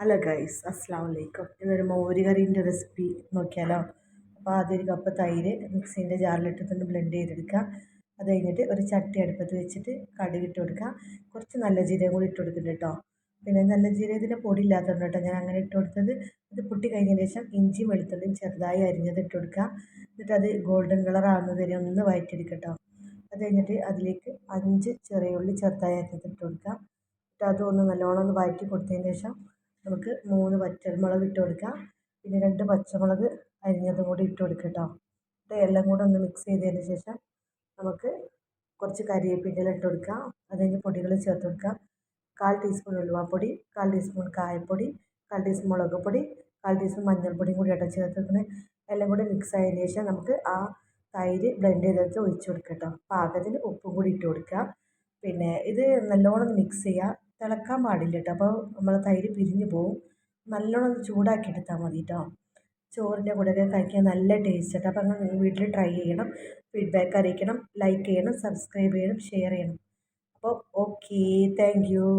Hello guys, അസ്സാം വലൈക്കും. ഇതൊരു മോര് കറീൻ്റെ റെസിപ്പി നോക്കിയാലോ. അപ്പോൾ ആദ്യം ഒരു കപ്പ് തൈര് മിക്സീൻ്റെ ജാറിലിട്ടിട്ടൊന്ന് ബ്ലെൻഡ് ചെയ്തെടുക്കുക. അത് കഴിഞ്ഞിട്ട് ഒരു ചട്ടി അടുപ്പത്ത് വെച്ചിട്ട് കടുക് ഇട്ട് കൊടുക്കുക. കുറച്ച് നല്ല ജീരകം കൂടി ഇട്ട് കൊടുക്കുന്നുണ്ട് കേട്ടോ. പിന്നെ നല്ല ജീരകത്തിൻ്റെ പൊടി ഇല്ലാത്തതുകൊണ്ട് കേട്ടോ ഞാൻ അങ്ങനെ ഇട്ട് കൊടുത്തത്. ഇത് പൊട്ടി കഴിഞ്ഞതിന് ശേഷം ഇഞ്ചി വെളുത്തുള്ളിയും ചെറുതായി അരിഞ്ഞത് ഇട്ട് കൊടുക്കുക. എന്നിട്ട് അത് ഗോൾഡൻ കളർ ആകുന്നത് വരെ ഒന്ന് വഴറ്റിയെടുക്കുക കേട്ടോ. അത് കഴിഞ്ഞിട്ട് അതിലേക്ക് 5 ചെറിയ ഉള്ളി ചെറുതായി അരിഞ്ഞത് ഇട്ട് കൊടുക്കുക. എന്നിട്ട് അതൊന്ന് നല്ലോണം ഒന്ന് വഴറ്റി കൊടുത്തതിന് ശേഷം നമുക്ക് 3 വറ്റൽമുളക് ഇട്ട് കൊടുക്കാം. പിന്നെ 2 പച്ചമുളക് അരിഞ്ഞതും കൂടി ഇട്ട് കൊടുക്കുക കേട്ടോ. എന്നിട്ട് എല്ലാം കൂടെ ഒന്ന് മിക്സ് ചെയ്തതിന് ശേഷം നമുക്ക് കുറച്ച് കരിവേപ്പില ഇട്ട് കൊടുക്കാം. അത് കഴിഞ്ഞ് പൊടികൾ ചേർത്ത് കൊടുക്കാം. 1/4 ടീസ്പൂൺ ഉലുവാപ്പൊടി, 1/4 ടീസ്പൂൺ കായപ്പൊടി, 1/4 ടീസ്പൂൺ മുളക് പൊടി, 1/4 ടീസ്പൂൺ മഞ്ഞൾപ്പൊടിയും കൂടി ആട്ടോ ചേർത്ത് കൊടുക്കുന്നത്. എല്ലാം കൂടി മിക്സ് ആയതിന് ശേഷം നമുക്ക് ആ തൈര് ബ്ലെൻഡ് ചെയ്തെടുത്ത് ഒഴിച്ച് കൊടുക്കുക കേട്ടോ. പാകത്തിന് ഉപ്പും കൂടി ഇട്ട് കൊടുക്കുക. പിന്നെ ഇത് നല്ലോണം മിക്സ് ചെയ്യുക. തിളക്കാൻ പാടില്ല കേട്ടോ, അപ്പോൾ നമ്മൾ തൈര് പിരിഞ്ഞ് പോവും. നല്ലോണം ഒന്ന് ചൂടാക്കി എടുത്താൽ മതി കേട്ടോ. ചോറിൻ്റെ കൂടെയൊക്കെ കഴിക്കാൻ നല്ല ടേസ്റ്റ് കേട്ടോ. അപ്പോൾ നിങ്ങൾ വീട്ടിൽ ട്രൈ ചെയ്യണം. ഫീഡ്ബാക്ക് അറിയിക്കണം. ലൈക്ക് ചെയ്യണം, സബ്സ്ക്രൈബ് ചെയ്യണം, ഷെയർ ചെയ്യണം. അപ്പോൾ ഓക്കെ, താങ്ക് യു.